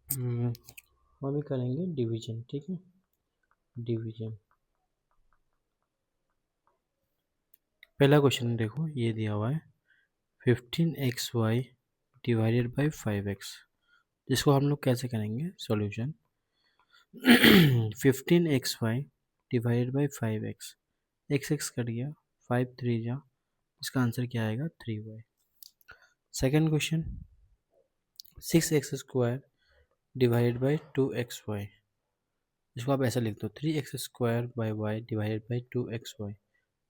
हम भी करेंगे डिवीजन, ठीक है, डिवीजन। पहला क्वेश्चन देखो, ये दिया हुआ है 15xy डिवाइडेड बाई 5x, जिसको हम लोग कैसे करेंगे solution. 15xy divided by 5x, x cut गया, 5 3 जा, इसका आंसर क्या आएगा 3y। Second question 6x square divided by 2xy, इसको आप ऐसा लिख दो 3x square by Y divided by 2xy।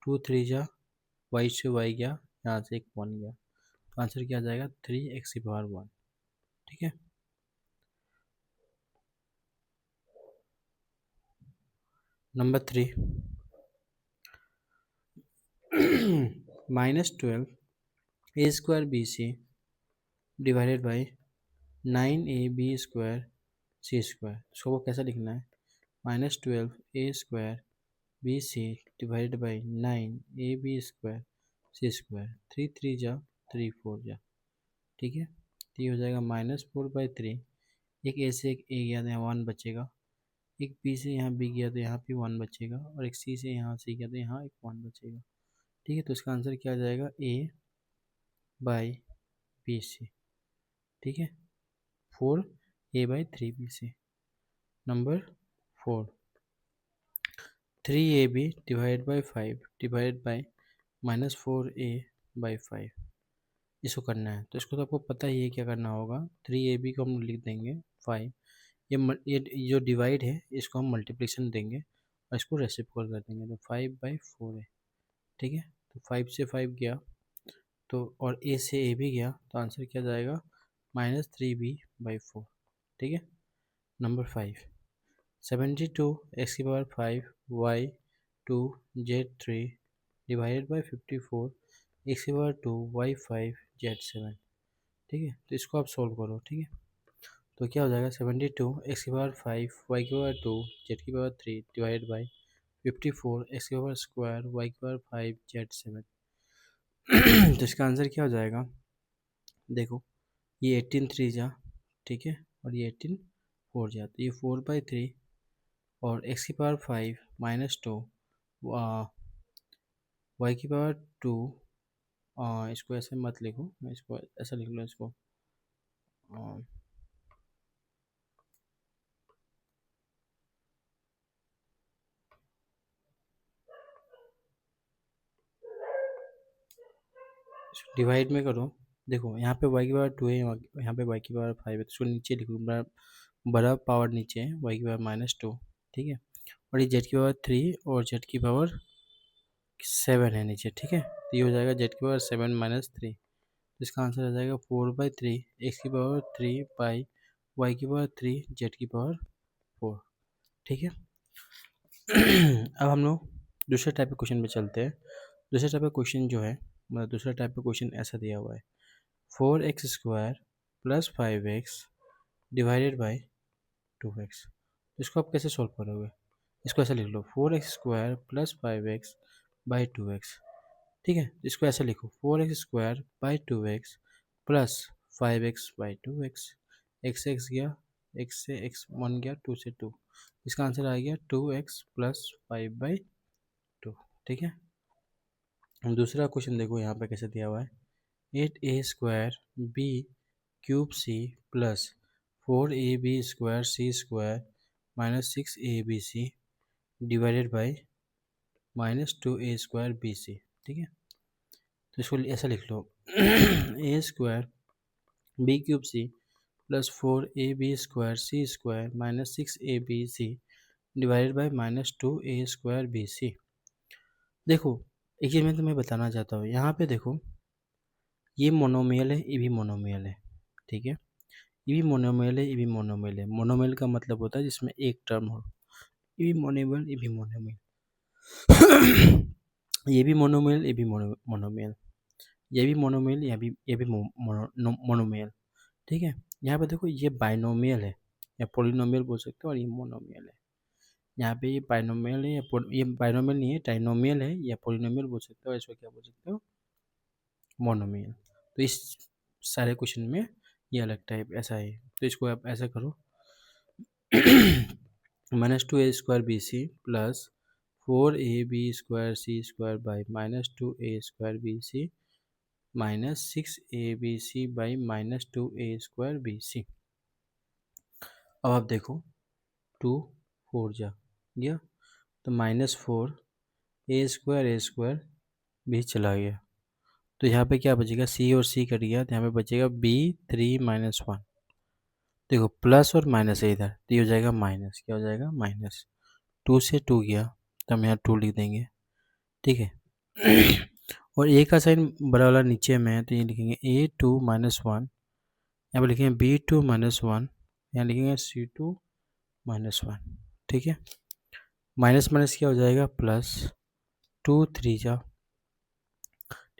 2 3 जा, वाई से वाई गया, यहाँ से एक 1 गया, तो आंसर क्या आ जाएगा 3x⁻1, ठीक है। Number 3 -12 a square B C divided by 9ab square C square, इसको वो कैसा लिखना है, -12 a square B C divided by 9ab square C square. 3 3 जा, 3 4 जा, ठीक है, तो ये हो जाएगा -4/3। एक ए से एक ए गया तो यहाँ 1 बचेगा, एक बी से यहाँ बी गया तो यहाँ भी 1 बचेगा, और एक सी से यहाँ सी गया तो यहाँ एक 1 बचेगा, ठीक है। तो इसका आंसर क्या आ जाएगा a बाई बी सी, ठीक है, 4a/3bc। Number 4 3ab divide by 5 divide by -4a/5, इसको करना है। तो इसको तो आपको पता ही है क्या करना होगा, 3ab को हम लिख देंगे 5, ये जो डिवाइड है इसको हम मल्टीप्लिकेशन देंगे और इसको रेसिप्रोकल कर देंगे, तो 5/4 है, ठीक है। तो 5 से 5 गया, तो और ए से ए भी गया, तो आंसर क्या जाएगा -3b/4, ठीक है। Number 5 72x⁵y2z3 divided by 54x⁵2y5z7, ठीक है। तो इसको आप सोल्व करो, ठीक है। तो क्या हो जाएगा 72x⁵5y2z3 डिवाइडेड बाई 54x⁵2y5z7। तो इसका आंसर क्या हो जाएगा, देखो ये 18 3 जा, ठीक है, और ये 18 4 जा, तो ये 4/3 और x⁵5 -2 y⁵2, इसको ऐसे मत लिखो, मैं इसको ऐसा लिख लो, इसको डिवाइड में करो। देखो यहाँ पे y⁵2 है, यहाँ पे y⁵5 है, तो इसको नीचे लिखो, बड़ा पावर नीचे है, y⁵2, ठीक है, और ये z⁵3 और z⁵7 है नीचे, ठीक है। तो ये हो जाएगा z⁵7 -3, तो इसका आंसर आ जाएगा 4/3 x⁵3 बाई y⁵3 z⁵4, ठीक है। अब हम लोग दूसरे टाइप के क्वेश्चन पे चलते हैं। दूसरे टाइप का क्वेश्चन जो है, मतलब दूसरा टाइप का क्वेश्चन ऐसा दिया हुआ है 4x² + 5x divided by 2x, इसको आप कैसे सॉल्व करोगे, इसको ऐसा लिख लो 4x² + 5x बाई 2x, ठीक है। इसको ऐसे लिखो 4x² by 2x plus 5x by 2x, x गया, x से x 1 गया, 2 से 2, इसका आंसर आ गया 2x + 5/2, ठीक है। दूसरा क्वेश्चन देखो यहाँ पे कैसे दिया हुआ है 8a² b³ c plus 4ab² c² -6abc divided by -2a² bc, ठीक है। तो इसको ऐसा लिख लो a² b³ c plus 4ab² c² -6abc divided by -2a² bc। देखो एक चीज़ मैं तुम्हें बताना चाहता हूँ, यहाँ पे देखो ये मोनोमियल है, ये भी मोनोमियल है, ठीक है, ये भी मोनोमियल है, ये भी मोनोमियल है। मोनोमियल का मतलब होता है जिसमें एक टर्म हो, ये भी मोनोमियल, ये भी मोनोमियल, ये भी मोनोमियल, ये भी मोनोमियल, ये भी मोनोमियल, ये भी मोनोमियल, ठीक है। यहाँ पे देखो ये बाइनोमियल है या पॉलिनोमियल बोल सकते हो, और ये मोनोमियल है। यहाँ पे ये बाइनोमियल है या ये बाइनोमियल नहीं है, ट्राइनोमियल है या पॉलिनोमियल बोल सकते हो, इसको क्या बोल सकते हो, मोनोमियल। तो इस सारे क्वेश्चन में ये अलग टाइप ऐसा है, तो इसको आप ऐसा करो minus 2a² bc plus 4ab² c² by minus 2a² bc minus 6abc by minus 2a² bc। अब आप देखो 2 4 जा गया तो -4 भी चला गया, तो यहाँ पे क्या बचेगा, c और c कट गया तो यहाँ पे बचेगा b3 - 1। देखो प्लस और माइनस है इधर, तो ये हो जाएगा माइनस, क्या हो जाएगा माइनस। 2 से 2 गया तो हम यहाँ 2 लिख देंगे, ठीक है। और a का साइन बड़ा वाला नीचे में है तो ये लिखेंगे a2 - 1, यहाँ पे लिखेंगे b2 - 1, यहाँ लिखेंगे c2 - 1, ठीक है। माइनस माइनस क्या हो जाएगा प्लस, 2 3 जा,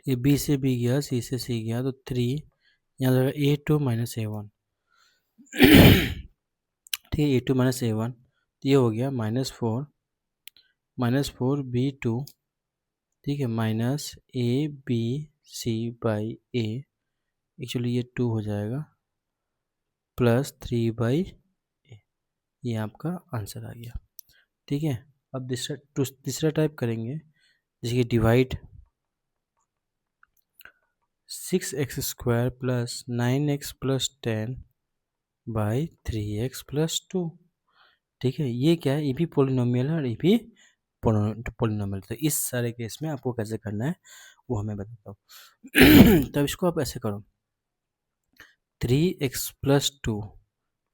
ये b से b गया, c से c गया तो 3, यहाँ जाएगा a2 - a1, ठीक है। a2 - a1 तो ये हो गया -4 b2, ठीक है, माइनस a/b/c a, एक्चुअली ये 2 हो जाएगा, प्लस 3/a, ये आपका आंसर आ गया, ठीक है। अब तीसरा टाइप करेंगे, जैसे कि divide 6x² plus 9x plus 10 by 3x plus 2, ठीक है। ये क्या है, ये भी पोलिनोमियल है और ये भी पोलिनोमियल। तो इस सारे केस में आपको कैसे करना है वो हमें बताता हूँ। तब इसको आप ऐसे करो, 3x plus 2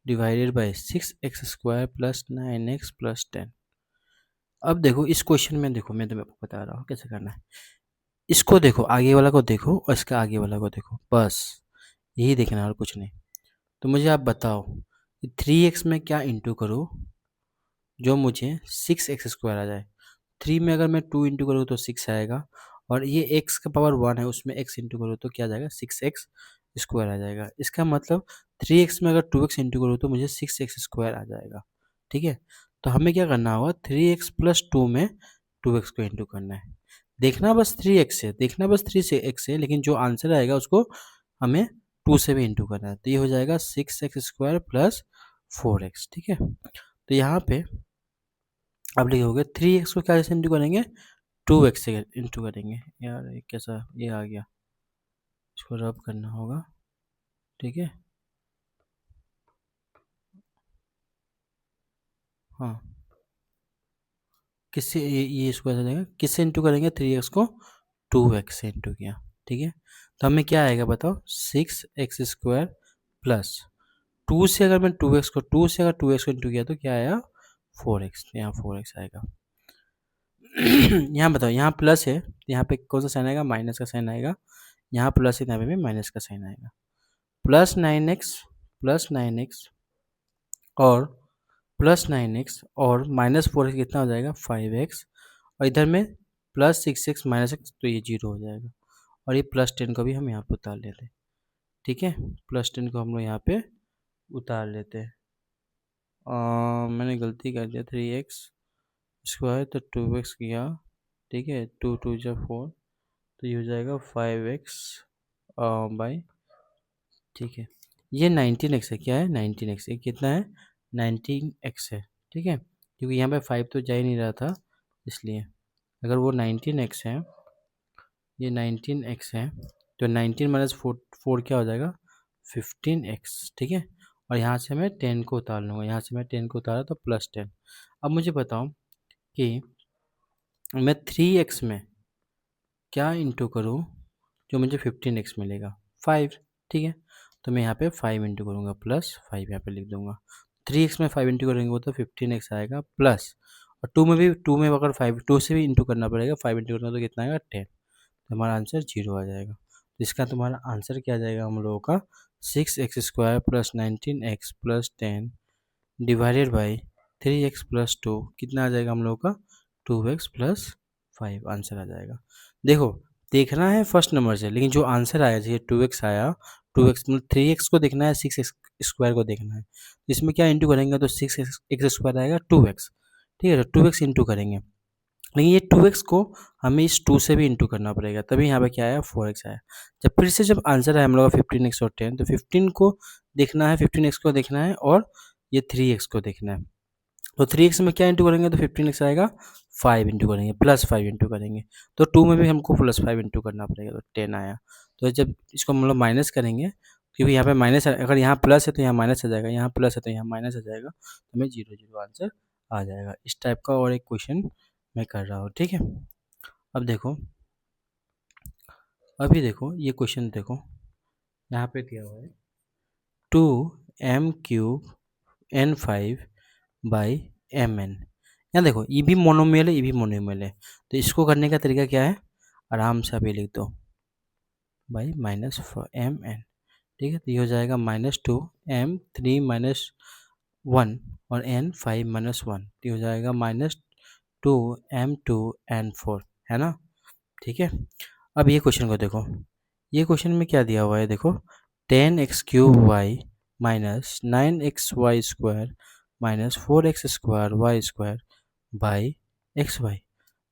divided by 6x² plus 9x plus 10। अब देखो इस क्वेश्चन में, देखो मैं तुम्हें बता रहा हूँ कैसे करना है। इसको देखो, आगे वाला को देखो और इसका आगे वाला को देखो, बस यही देखना है और कुछ नहीं। तो मुझे आप बताओ 3x में क्या इंटू करूँ जो मुझे 6x² आ जाए। 3 में अगर मैं 2 इंटू करूँ तो 6 आएगा, और ये x का पावर 1 है उसमें x इंटू करूँ तो क्या आ जाएगा 6x² आ जाएगा। इसका मतलब 3x में अगर 2x इंटू करूँ तो मुझे 6x² आ जाएगा, ठीक है। तो हमें क्या करना होगा, 3x प्लस 2 में 2x को इंटू करना है। देखना बस 3x है, देखना बस 3x है, लेकिन जो आंसर आएगा उसको हमें 2 से भी इंटू करना है। तो ये हो जाएगा 6x² प्लस 4x, ठीक है। तो यहाँ पे अब लिखोगे 3x को क्या से इंटू करेंगे, 2x से इंटू करेंगे। यार ये कैसा, ये आ गया, इसको रब करना होगा, ठीक है। हाँ, किससे ये इसको ऐसा देंगे, किससे इंटू करेंगे, 3x को 2x से इंटू किया, ठीक है। तो हमें क्या आएगा बताओ, 6x² प्लस 2 से अगर मैं 2x को 2 से अगर 2x को इंटू किया तो क्या आया 4x, यहाँ 4x आएगा। यहाँ बताओ, यहाँ प्लस है, यहाँ पे कौन सा साइन आएगा, माइनस का साइन आएगा। यहाँ प्लस है, यहाँ पे भी माइनस का साइन आएगा। प्लस 9x और प्लस 9x और माइनस 4x कितना हो जाएगा 5x, और इधर में प्लस 6x माइनस x तो ये 0 हो जाएगा। और ये प्लस 10 को भी हम यहाँ पे उतार लेते हैं, ठीक है। प्लस 10 को हम लोग यहाँ पे उतार लेते हैं। मैंने गलती कर दिया, 3x² तो 2x किया, ठीक है। 2 2 जा 4 तो ये हो जाएगा 5x बाई, ठीक है। ये 19x है, क्या है 19x, ये कितना है 19x है, ठीक है। क्योंकि यहाँ पे 5 तो जा ही नहीं रहा था, इसलिए अगर वो 19x है, ये 19x है, तो 19 माइनस 4 क्या हो जाएगा 15x, ठीक है। और यहाँ से मैं 10 को उतार लूँगा, यहाँ से मैं 10 को उतारा तो प्लस 10। अब मुझे बताओ कि मैं 3x में क्या इंटू करूँ जो मुझे 15x मिलेगा, 5, ठीक है। तो मैं यहाँ पे 5 इंटू करूँगा, प्लस 5 यहाँ पे लिख दूँगा। 3x में 5 इंटू करेंगे वो तो 15x आएगा, प्लस और 2 में अगर 5 2 से भी इंटू करना पड़ेगा, 5 इंटू करना तो कितना आएगा 10, तो हमारा आंसर 0 आ जाएगा। तो इसका तुम्हारा आंसर क्या आ जाएगा हम लोगों का, 6x² plus 19x plus 10 divided by 3x plus 2 कितना आ जाएगा हम लोगों का 2x प्लस 5 आंसर आ जाएगा। देखो देखना है फर्स्ट नंबर से, लेकिन जो आंसर आया जैसे 2x आया, 2x मतलब 3x को देखना है, 6x² को देखना है। इसमें क्या इंटू करेंगे तो 6x² आएगा 2x, ठीक है। तो 2x इंटू करेंगे, लेकिन ये 2x को हमें इस 2 से भी इंटू करना पड़ेगा, तभी यहाँ पे क्या आया 4x आया। जब फिर से जब आंसर है हम लोग का 15x और 10, तो 15 को देखना है, 15x को देखना है और ये 3x को देखना है। तो 3x में क्या इंटू करेंगे तो 15x आएगा, 5 इंटू करेंगे, +5 इंटू करेंगे, तो 2 में भी हमको +5 इंटू करना पड़ेगा, तो 10 आया। तो जब इसको हम लोग माइनस करेंगे, क्योंकि यहाँ पे माइनस, अगर यहाँ प्लस है तो यहाँ माइनस आ जाएगा, यहाँ प्लस है तो यहाँ माइनस आ जाएगा, तो हमें 0 0 आंसर आ जाएगा। इस टाइप का और एक क्वेश्चन मैं कर रहा हूँ, ठीक है। अब देखो, अभी देखो ये क्वेश्चन देखो, यहाँ पे दिया हुआ है 2m³ n5/mn। यहाँ देखो ये भी मोनोमियल है, ये भी मोनोमियल है, तो इसको करने का तरीका क्या है, आराम से अभी लिख दो बाई -mn, ठीक है। तो ये हो जाएगा -2m3-1 और n5-1, तो ये हो जाएगा -2m2n4, है ना, ठीक है। अब ये क्वेश्चन को देखो, ये क्वेश्चन में क्या दिया हुआ है देखो, 10x³ -9xy² -4x² by xy।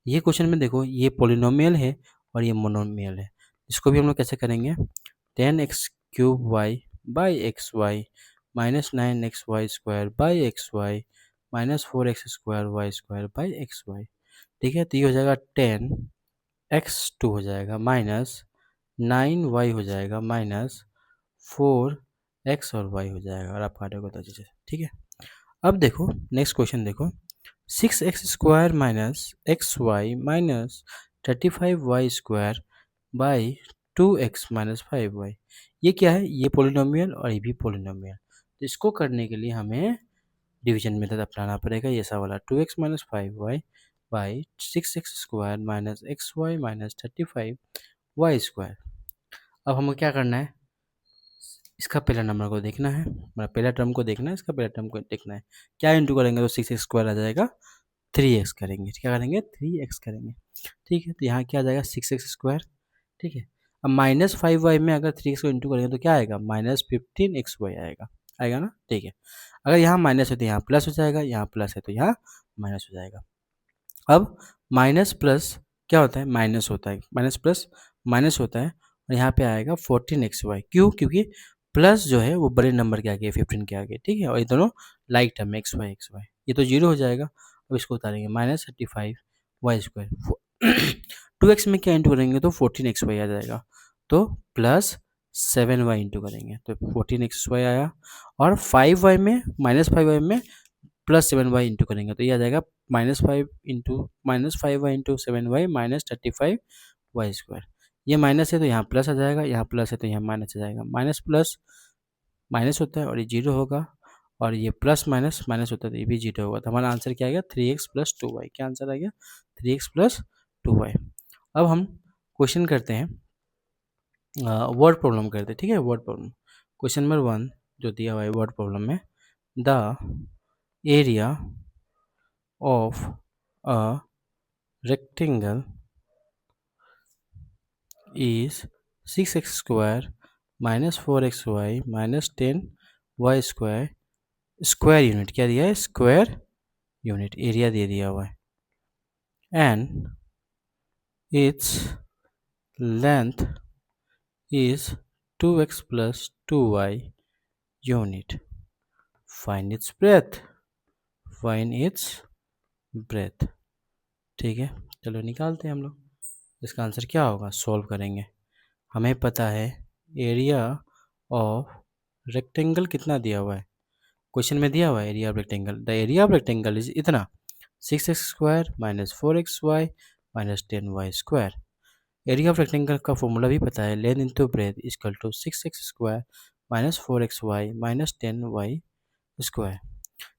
ये क्वेश्चन में देखो ये पॉलिनोमियल है और ये मोनोमियल है, इसको भी हम लोग कैसे करेंगे, 10x³ by xy -9xy² by xy -4x² by xy, ठीक है। तो ये हो जाएगा 10x2 हो जाएगा -9y हो जाएगा -4x और y हो जाएगा, और आप काटोगे तो अच्छे से, ठीक है। अब देखो नेक्स्ट क्वेश्चन देखो, 6x² -xy 35y² by 2x -5y। ये क्या है, ये पोलिनोमियल और ये भी पोलिनोमियल, तो इसको करने के लिए हमें डिवीजन मेथड अपनाना पड़ेगा, ये सा वाला 2x -5y by 6x² -xy -35y²। अब हमें क्या करना है, इसका पहला नंबर को देखना है, मतलब पहला टर्म को देखना है, इसका पहला टर्म को देखना है, क्या इंटू करेंगे तो 6x² आ जाएगा, 3x करेंगे, क्या करेंगे 3x करेंगे, ठीक है। तो यहाँ क्या आ जाएगा 6x², ठीक है। अब -5y में अगर 3x को इंटू करेंगे तो क्या आएगा, -15xy आएगा, आएगा ना, ठीक है। अगर यहाँ माइनस है तो यहाँ प्लस हो जाएगा, यहाँ प्लस है तो यहाँ माइनस हो जाएगा। अब माइनस प्लस क्या होता है, माइनस होता है, माइनस प्लस माइनस होता है, और यहाँ पे आएगा 14xy, क्यों, क्योंकि प्लस जो है वो बड़े नंबर के आगे 15 के आगे, ठीक है, और ये दोनों लाइक टर्म xy, ये तो 0 हो जाएगा। अब इसको उतारेंगे -35y², 2x में क्या इंटू करेंगे तो 14xy आ जाएगा, तो +7y इंटू करेंगे तो 14xy आया, और 5y में -5y में +7y इंटू करेंगे तो ये आ जाएगा -5y इंटू 7y -35y²। ये माइनस है तो यहाँ प्लस आ जाएगा, यहाँ प्लस है तो यहाँ माइनस आ जाएगा, माइनस प्लस माइनस होता है और ये 0 होगा, और ये प्लस माइनस माइनस होता है तो ये भी 0 होगा, तो हमारा आंसर क्या आएगा 3x + 2y। क्या आंसर आ गया 3x + 2y। अब हम क्वेश्चन करते हैं, वर्ड प्रॉब्लम करते हैं, ठीक है। वर्ड प्रॉब्लम क्वेश्चन नंबर 1 जो दिया हुआ है वर्ड प्रॉब्लम में, the area of a rectangle is 6x² -4xy -10y² square unit, क्या दिया है स्क्वायर यूनिट, एरिया दे दिया हुआ है, and its length is 2x + 2y unit, find its breath, find its breath, ठीक है। चलो निकालते हैं हम लोग, इसका आंसर क्या होगा, सॉल्व करेंगे। हमें पता है एरिया ऑफ रेक्टेंगल कितना दिया हुआ है, क्वेश्चन में दिया हुआ है area of rectangle, the area of rectangle is इतना 6x² -4xy -10y²। Area of rectangle का फॉर्मूला भी पता है, length into breadth equal to 6x² -4xy -10y²,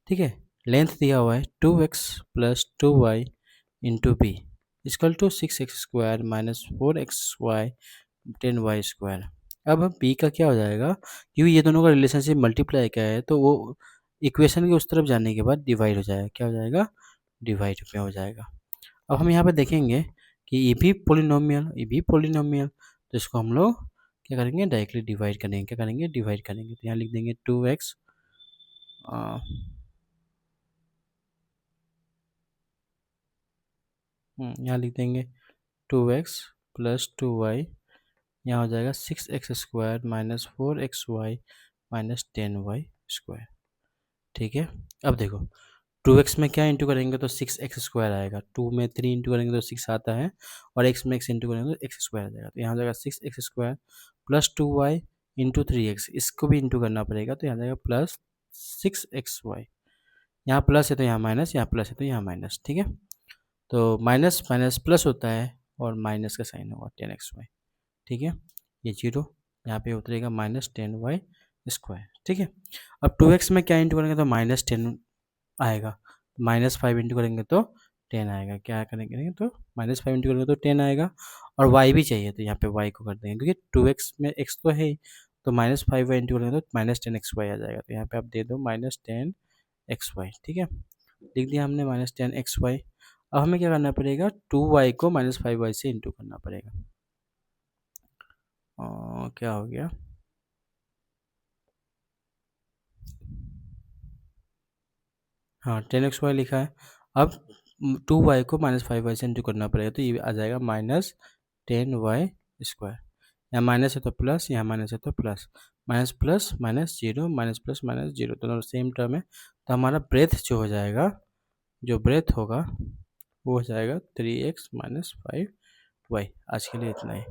ठीक है। लेंथ दिया हुआ है 2x + 2y into B equal to 6x² -4xy 10y²। अब बी का क्या हो जाएगा, क्योंकि ये दोनों का रिलेशनशिप मल्टीप्लाई का है तो वो इक्वेशन के उस तरफ जाने के बाद डिवाइड हो जाएगा, क्या हो जाएगा डिवाइड में हो जाएगा। अब हम यहाँ पे देखेंगे कि ये भी पोलिनोमियल, ये भी पोलिनोमियल, तो इसको हम लोग क्या करेंगे डायरेक्टली डिवाइड करेंगे, क्या करेंगे डिवाइड करेंगे, तो यहाँ लिख देंगे 2x यहाँ लिख देंगे 2x + 2y, यहाँ हो जाएगा 6x² -4xy -10y², ठीक है। अब देखो 2x में क्या इंटू करेंगे तो 6x² आएगा, 2 में 3 इंटू करेंगे तो 6 आता है, और x में x इंटू करेंगे तो x² आ जाएगा। तो यहाँ हो जाएगा 6x² plus 2y into 3x, इसको भी इंटू करना पड़ेगा, तो यहाँ जाएगा प्लस 6xy। यहाँ प्लस है तो यहाँ माइनस, यहाँ प्लस है तो यहाँ माइनस। ठीक है, तो माइनस माइनस प्लस होता है और माइनस का साइन होगा 10xy। ठीक है, ये जीरो यहाँ पे उतरेगा -10y²। ठीक है, अब 2x में क्या इंटू करेंगे तो -10 आएगा, -5 इंटू करेंगे तो 10 आएगा। क्या करेंगे तो -5 इंटू करेंगे तो 10 आएगा, और y भी चाहिए तो यहाँ पे y को कर देंगे, क्योंकि 2x में x तो है ही, तो -5y इंटू करेंगे तो -10xy आ जाएगा। तो यहाँ पे आप दे दो -10xy। ठीक है, लिख दिया हमने -10xy। अब हमें क्या करना पड़ेगा, 2y को -5y से इंटू करना पड़ेगा। क्या हो गया, हाँ 10xy लिखा है। अब 2y को -5y से इंटू करना पड़ेगा, तो ये आ जाएगा -10y²। यहाँ माइनस है तो प्लस, यहाँ माइनस है तो plus, minus plus minus zero, minus plus minus zero, दोनों सेम टर्म है। तो हमारा ब्रेथ जो हो जाएगा, जो ब्रेथ होगा वो हो जाएगा 3x - 5y। आज के लिए इतना ही।